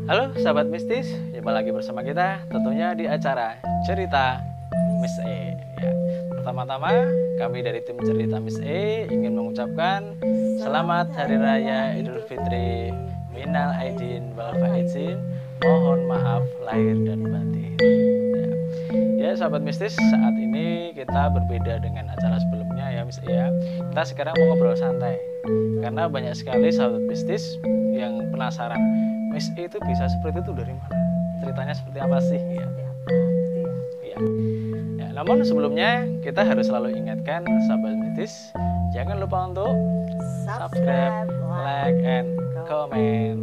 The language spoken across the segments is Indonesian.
Halo sahabat mistis, jumpa lagi bersama kita tentunya di acara Cerita Miss E. Ya. Pertama-tama kami dari tim Cerita Miss E ingin mengucapkan Selamat Hari Raya Idul Fitri Minal Aidin wal Faizin. Mohon maaf lahir dan batin. Ya sahabat mistis, saat ini kita berbeda dengan acara sebelumnya ya Miss E ya. Kita sekarang mau ngobrol santai karena banyak sekali sahabat mistis yang penasaran Miss E itu bisa seperti itu dari mana? Ceritanya seperti apa sih? Ya. Ya, namun sebelumnya kita harus selalu ingatkan sahabat mistis, jangan lupa untuk subscribe, like, and comment.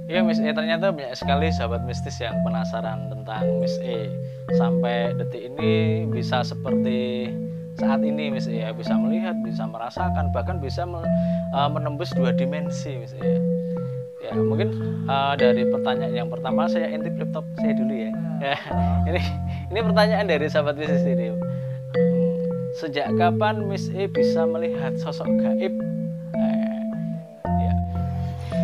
Ya Miss E, ternyata banyak sekali sahabat mistis yang penasaran tentang Miss E. Sampai detik ini bisa seperti saat ini Miss E ya, bisa melihat, bisa merasakan, bahkan bisa menembus 2 dimensi Miss E. Ya mungkin dari pertanyaan yang pertama saya intip laptop saya dulu ya. Ya ini pertanyaan dari sahabat mistis ini. Sejak kapan Miss E bisa melihat sosok gaib?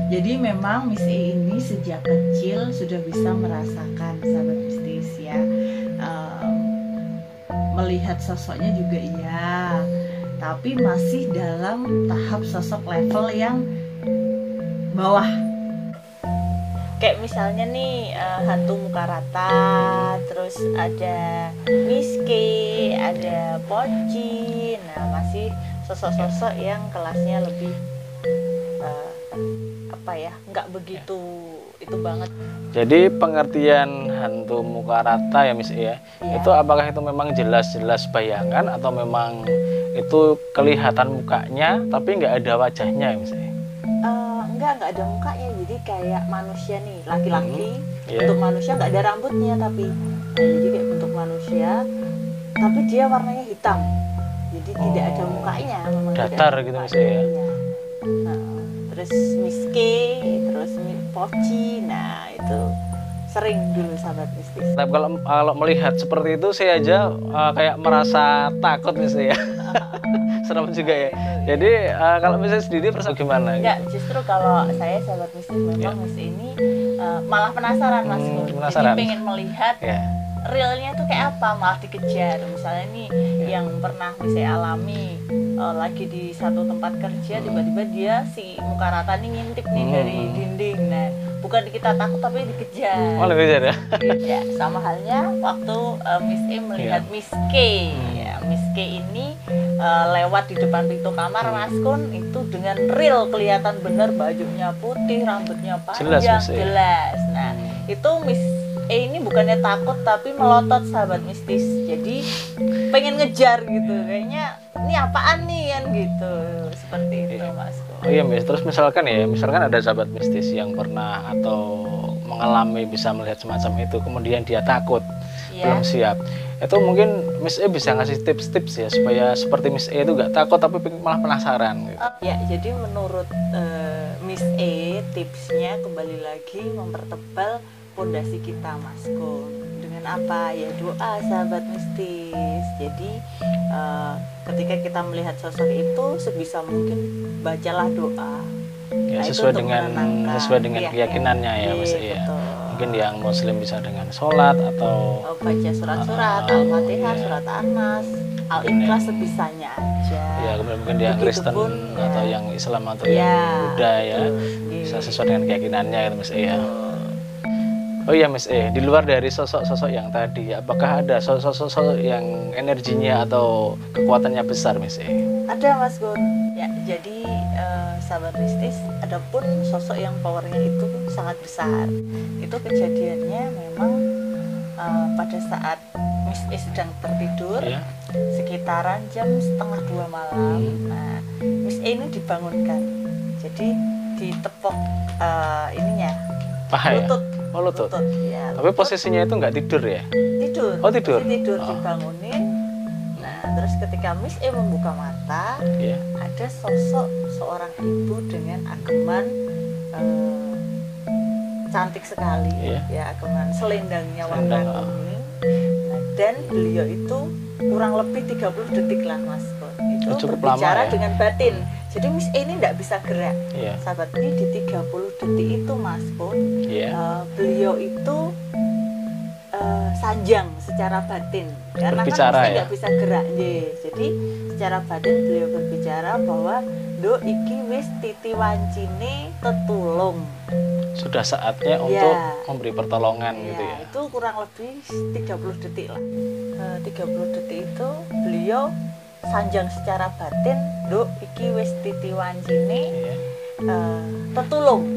Jadi memang Miss E ini sejak kecil sudah bisa merasakan sahabat mistis ya. Melihat sosoknya juga iya, tapi masih dalam tahap sosok level yang bawah. Kayak misalnya nih hantu muka rata, terus ada Miss K, ada Poci. Nah masih sosok-sosok yang kelasnya lebih nggak begitu itu banget. Jadi pengertian hantu muka rata ya Miss E ya, itu apakah itu memang jelas-jelas bayangan atau memang itu kelihatan mukanya tapi nggak ada wajahnya ya Miss E? Nggak ada mukanya, jadi kayak manusia nih, laki-laki. Untuk manusia nggak ada rambutnya tapi jadi kayak bentuk manusia tapi dia warnanya hitam, jadi tidak ada mukanya, memang datar gitu Miss E ya. Terus Miss K, terus Poci, nah itu sering dulu sahabat mistis. Tapi kalau melihat seperti itu saya aja kayak merasa takut Miss E ya. Serem juga ya. Jadi kalau misalnya sendiri perasaan gimana? Enggak, justru kalau saya sahabat mistis memang Miss E ini malah penasaran Mas. Jadi pengen melihat realnya tuh kayak apa, malah dikejar. Misalnya nih yang pernah Miss E alami, lagi di satu tempat kerja tiba-tiba dia si muka rata nih ngintip nih dari dinding. Nah bukan kita takut tapi dikejar. Oh dikejar ya? Ya sama halnya waktu Miss E melihat Miss K. Ya, Miss K ini lewat di depan pintu kamar Mas Kun, itu dengan real kelihatan bener bajunya putih, rambutnya panjang, jelas. Nah itu Miss E ini bukannya takut tapi melotot sahabat mistis, jadi pengen ngejar gitu, kayaknya ini apaan nih kan gitu, seperti itu Mas. Oh iya Miss, terus misalkan ada sahabat mistis yang pernah atau mengalami bisa melihat semacam itu, kemudian dia takut, belum siap, itu mungkin Miss E bisa ngasih tips-tips ya supaya seperti Miss E itu gak takut tapi malah penasaran gitu. Ya jadi menurut Miss E tipsnya kembali lagi mempertebal pondasi kita Mas Kun. Dengan apa? Ya doa sahabat mistis. Jadi ketika kita melihat sosok itu sebisa mungkin bacalah doa. Ya, sesuai dengan keyakinannya ya Mas ya. Mungkin yang muslim bisa dengan sholat atau baca surat-surat, Al-Fatihah, surat An-Nas, Al-Ikhlas sebisanya aja. Ya, kemudian mungkin yang Kristen atau yang Islam atau yang Buddha ya. Bisa sesuai dengan keyakinannya ya Mas ya. Oh iya Miss E, di luar dari sosok-sosok yang tadi, apakah ada sosok-sosok yang energinya atau kekuatannya besar Miss E? Ada Mas Gun. Ya, jadi sahabat mistis, adapun sosok yang powernya itu sangat besar. Itu kejadiannya memang pada saat Miss E sedang tertidur, sekitaran jam 1:30 malam. Nah, Miss E ini dibangunkan. Jadi ditepok lutut. Oh lutut. Ya, tapi posisinya itu nggak tidur ya? Tidur. Oh tidur. Dibangunin. Nah terus ketika Miss E membuka mata, ada sosok seorang ibu dengan ageman cantik sekali, ya ageman selendangnya warna kuning. Nah, dan beliau itu kurang lebih 30 detik lah Mas. Itu cukup berbicara lama, dengan batin. Jadi Miss E ini tidak bisa gerak. Iya. Sahabat, ini di 30 detik itu Mas Kun, Iya. beliau itu sanjang secara batin karena Berbicara, kan Miss E ya? nggak bisa gerak. Jadi secara batin beliau berbicara bahwa do iki wis titi wancine tetulung. Sudah saatnya untuk Ya. memberi pertolongan gitu Ya, ya. itu kurang lebih 30 detik lah. 30 detik itu beliau sanjang secara batin, do iki wis titi wancine Iya. tetulung.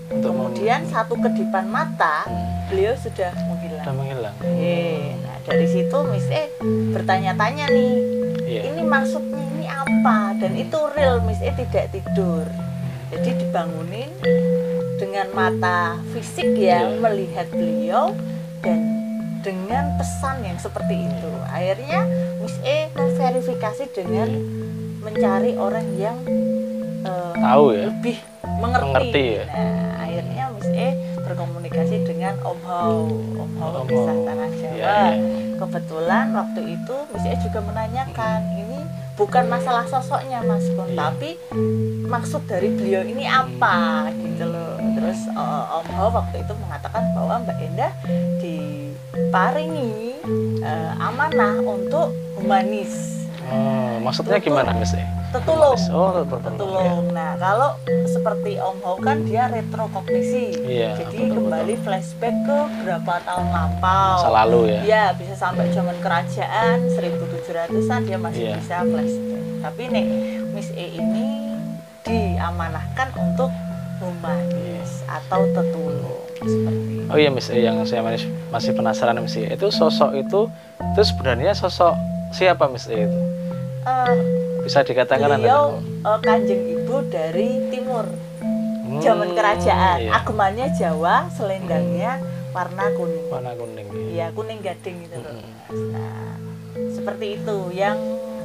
Untuk Kemudian satu kedipan mata beliau sudah sudah menghilang. menghilang. Nah dari situ Miss E bertanya-tanya nih, Iya. ini maksudnya ini apa? Dan itu real, Miss E tidak tidur. Jadi dibangunin dengan mata fisik ya, Iya. melihat beliau dan dengan pesan yang seperti itu. Akhirnya Miss E memverifikasi dengan Iya. mencari orang yang Tahu ya. lebih mengerti. Mengerti ya. Nah, akhirnya Miss E berkomunikasi dengan Om Hao Om Kisah Hao. Tanah Jawa. Iya, iya. Kebetulan waktu itu Miss E juga menanyakan, ini bukan masalah sosoknya Mas Kun, Iya. tapi maksud dari beliau ini apa gitu loh. Terus Om Hao waktu itu mengatakan bahwa Mbak Endah diparingi amanah untuk humanis, Oh, maksudnya gimana Miss E? tetulung. Oh, tetulung. Tetulung. Nah, kalau seperti Om Hao kan dia retrokognisi. Iya, Jadi betul, kembali flashback ke berapa tahun lampau. Masa lalu ya. Ya, bisa sampai zaman kerajaan 1700-an dia masih Iya. bisa flashback. Tapi nih, Miss E ini diamanahkan untuk humanis atau tetulung seperti itu. Oh iya Miss E, yang saya masih penasaran Miss E, itu sosok itu sebenarnya sosok siapa Miss E itu? Bisa dikatakan Beliau kanjeng ibu dari timur. Zaman kerajaan, iya. agemannya Jawa, selendangnya warna kuning. Warna kuning. Iya, kuning gading gitu loh. Nah, seperti itu yang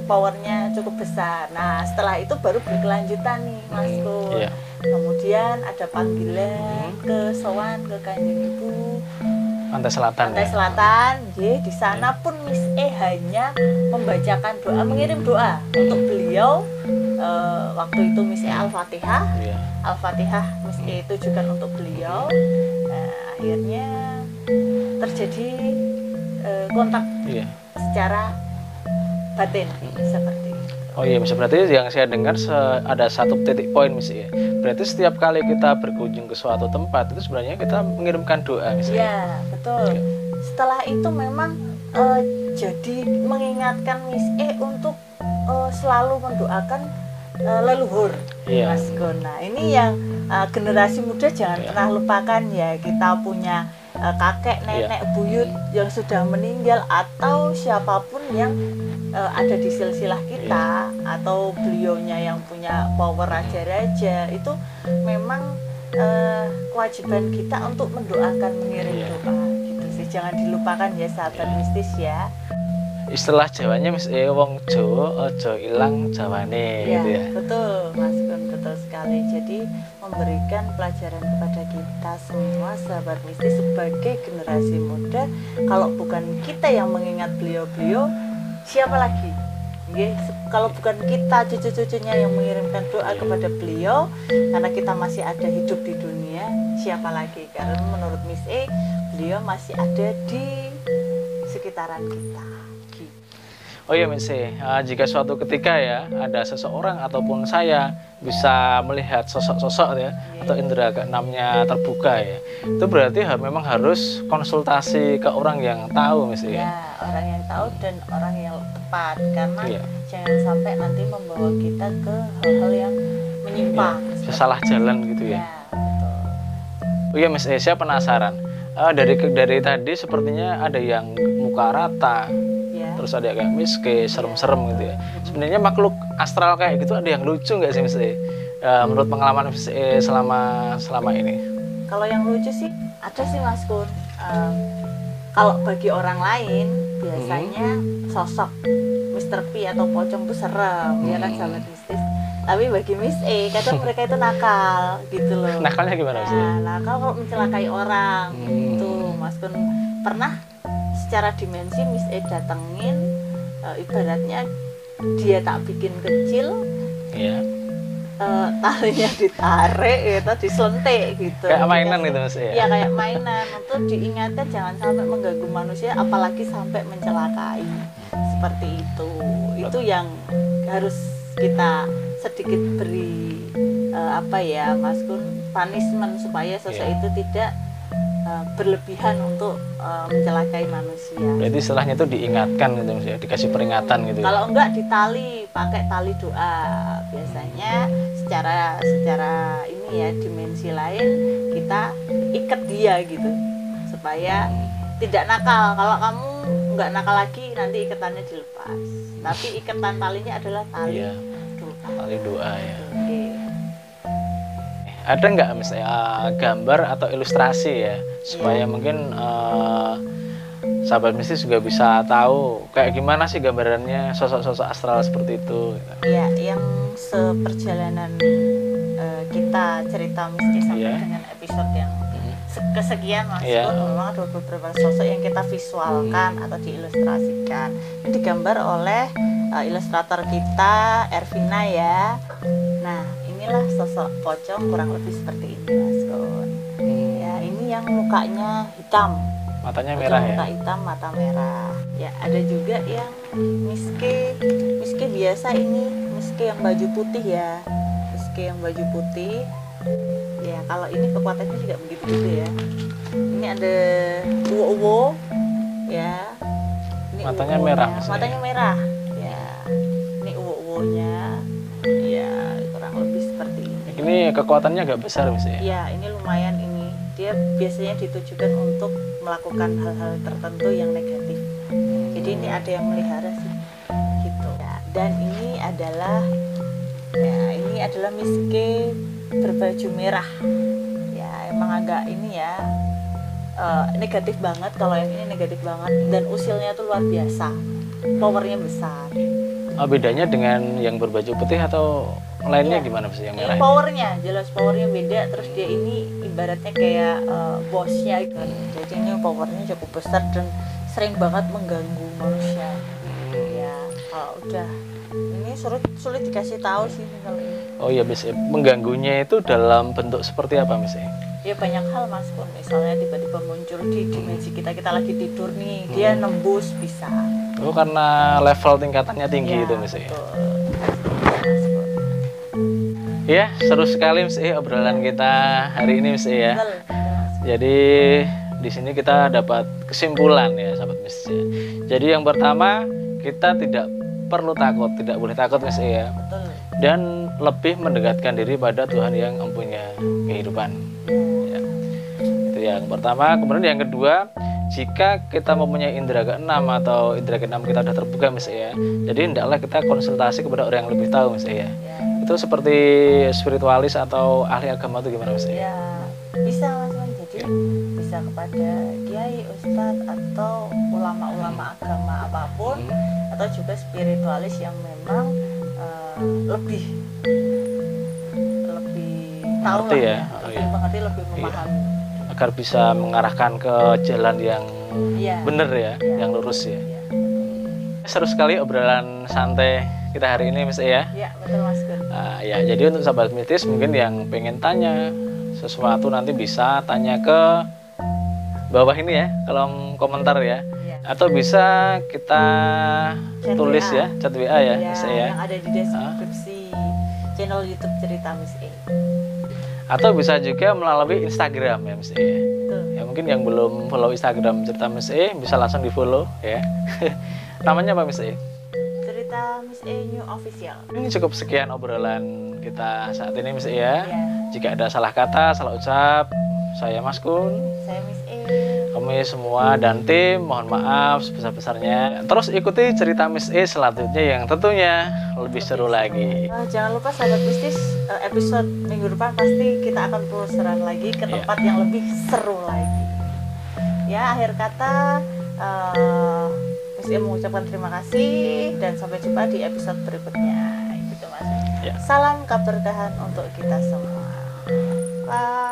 powernya cukup besar. Nah, setelah itu baru berkelanjutan nih, Mas Kun. Iya. Kemudian ada panggilan ke sowan ke kanjeng ibu Pantai Selatan. Pantai Ya? Selatan. Di sana pun Miss E hanya membacakan doa, mengirim doa untuk beliau. Waktu itu Miss E Al-Fatihah. Iya. Al-Fatihah Miss E tujukan untuk beliau. Nah, akhirnya terjadi kontak Iya. secara batin seperti itu. Oh iya, Miss, berarti yang saya dengar ada satu titik poin Miss E. Berarti setiap kali kita berkunjung ke suatu tempat itu sebenarnya kita mengirimkan doa Miss E. Ya, betul. Setelah itu memang jadi mengingatkan Miss E untuk selalu mendoakan leluhur, Iya. Mas Gun. Nah, ini yang generasi muda jangan Iya. pernah lupakan ya. Kita punya kakek, nenek, buyut yang sudah meninggal atau siapapun yang ada di silsilah kita atau beliaunya yang punya power raja-raja, itu memang kewajiban kita untuk mendoakan, mengirim Iya. doa gitu sih. Jangan dilupakan ya sahabat mistis ya. Istilah Jawanya Miss E, wong Jawa aja ilang Jawane Ya, gitu ya. betul Mas Gun, betul sekali. Jadi memberikan pelajaran kepada kita semua sahabat mistis sebagai generasi muda, kalau bukan kita yang mengingat beliau-beliau, siapa lagi? Kalau bukan kita, cucu-cucunya yang mengirimkan doa kepada beliau, karena kita masih ada hidup di dunia, siapa lagi? Karena menurut Miss E, beliau masih ada di sekitaran kita. Oh iya Miss E, jika suatu ketika ya ada seseorang ataupun saya bisa melihat sosok-sosok ya, atau indera keenamnya terbuka ya, itu berarti memang harus konsultasi ke orang yang tahu Miss E. Ya, orang yang tahu dan orang yang tepat, karena Iya. jangan sampai nanti membawa kita ke hal-hal yang menyimpang. Bisa salah jalan gitu ya. Ya, betul. Oh iya Miss E, saya penasaran. Dari tadi sepertinya ada yang muka rata, Ya. terus ada kayak miske, serem-serem gitu ya. Sebenarnya makhluk astral kayak gitu ada yang lucu nggak sih Miss E? Menurut pengalaman Miss E selama ini? Kalau yang lucu sih ada sih Mas Kun. Kalau bagi orang lain biasanya sosok Mr. P atau pocong itu serem, ya kan sahabat mistis. Tapi bagi Miss E kadang mereka itu nakal gitu loh. Nakalnya gimana sih? Nah, nakal kalau mencelakai orang itu Mas Kun. Pernah secara dimensi Miss E datengin, ibaratnya dia tak bikin kecil, Iya. talinya ditarik itu diselentik gitu. Kayak mainan gitu Mas ya. Iya kayak mainan, untuk diingatkan jangan sampai mengganggu manusia, apalagi sampai mencelakai. Seperti itu. Itu yang harus kita sedikit beri Mas Kun, punishment supaya sosok itu tidak berlebihan untuk mencelakai manusia. Berarti istilahnya itu diingatkan gitu Mas ya, dikasih peringatan gitu. Kalau enggak ditali, pakai tali doa. Biasanya secara ini ya, dimensi lain kita ikat dia gitu supaya tidak nakal. Kalau kamu enggak nakal lagi, nanti ikatannya dilepas. Tapi ikatan talinya adalah tali doa. Tali doa ya. Oke. Ada nggak misalnya gambar atau ilustrasi ya supaya mungkin sahabat mistis juga bisa tahu kayak gimana sih gambarannya sosok-sosok astral seperti itu. Ya, yang seperjalanan kita cerita mistis sampai dengan episode yang kesekian Mas Kun, memang ada beberapa sosok yang kita visualkan atau diilustrasikan. Ini digambar oleh ilustrator kita Ervina ya. Nah, inilah sosok pocong kurang lebih seperti ini Mas Kun. Ya, ini yang mukanya hitam. Matanya merah ya. Muka hitam, mata merah. Ya, ada juga yang miske biasa ini, miske yang baju putih ya. Miske yang baju putih. Ya, kalau ini kekuatannya juga begitu gitu ya. Ini ada uwo-uwo ya. Ini matanya merah. Matanya merah. Ya. Ini uwo-uwonya. Ya, kurang lebih seperti ini. Ini kekuatannya agak besar Mas ya. Ya, ini lumayan ini. Dia biasanya ditujukan untuk melakukan hal-hal tertentu yang negatif. Jadi ini ada yang melihara sih. Gitu. Ya, dan ini adalah miske berbaju merah. Ya, emang agak ini ya. Negatif banget, kalau yang ini negatif banget, dan usilnya tuh luar biasa. Powernya besar. Bedanya dengan yang berbaju putih atau lainnya gimana sih yang merah? Powernya, jelas powernya beda. Terus dia ini ibaratnya kayak bosnya gitu. Jadi ini powernya cukup besar dan sering banget mengganggu manusia. Ya, kalau udah ini sulit dikasih tahu sih kalau ini. Oh iya Mas, mengganggunya itu dalam bentuk seperti apa Mas? Ya banyak hal Mas Kun, misalnya tiba-tiba muncul di dimensi kita lagi tidur nih, dia nembus bisa. Oh, karena level tingkatannya tinggi Ya, itu Mas ya. betul. Ya, seru sekali Mas obrolan kita hari ini Mas ya. Betul, Mas. Jadi di sini kita dapat kesimpulan ya sahabat Mas ya. Jadi yang pertama, kita tidak perlu takut, tidak boleh takut Mas ya. Betul. Dan lebih mendekatkan diri pada Tuhan yang mempunyai kehidupan. Ya. Itu yang pertama. Kemudian yang kedua, jika kita mempunyai indera keenam atau indera keenam kita sudah terbuka Mas ya, jadi hendaklah kita konsultasi kepada orang yang lebih tahu Mas ya. Itu seperti spiritualis atau ahli agama itu gimana Mas ya? Ya, bisa Mas Kun. Jadi bisa kepada kiai, ustadz atau ulama-ulama agama apapun, atau juga spiritualis yang memang lebih tahu mengerti lah ya. lebih mengerti, lebih memahami. Agar bisa mengarahkan ke jalan yang benar ya, yang lurus ya. Seru sekali obrolan santai kita hari ini Mas ya. Ya, betul Mas Gun. Ya, jadi untuk sahabat mistis mungkin yang pengen tanya sesuatu nanti bisa tanya ke bawah ini ya, kolom komentar ya. Atau bisa kita Chat tulis WA. ya, chat WA ya, Mas ya. Yang ada di deskripsi channel YouTube Cerita Miss E. Atau bisa juga melalui Instagram ya Mas E. Betul. Ya mungkin yang belum follow Instagram Cerita Miss E bisa langsung di follow ya. Namanya apa Miss E? Cerita Miss E New Official. Ini cukup sekian obrolan kita saat ini Miss E ya. Ya. Jika ada salah kata, salah ucap, saya Mas Kun, Saya Miss E. kami semua dan tim mohon maaf sebesar-besarnya. Terus ikuti Cerita Miss E selanjutnya yang tentunya lebih seru lagi. Jangan lupa sahabat mistis, episode minggu depan pasti kita akan telusuran lagi ke tempat yang lebih seru lagi. Ya, akhir kata Miss E mengucapkan terima kasih dan sampai jumpa di episode berikutnya. Gitu Mas. Ya. Salam keberkahan untuk kita semua. Bye.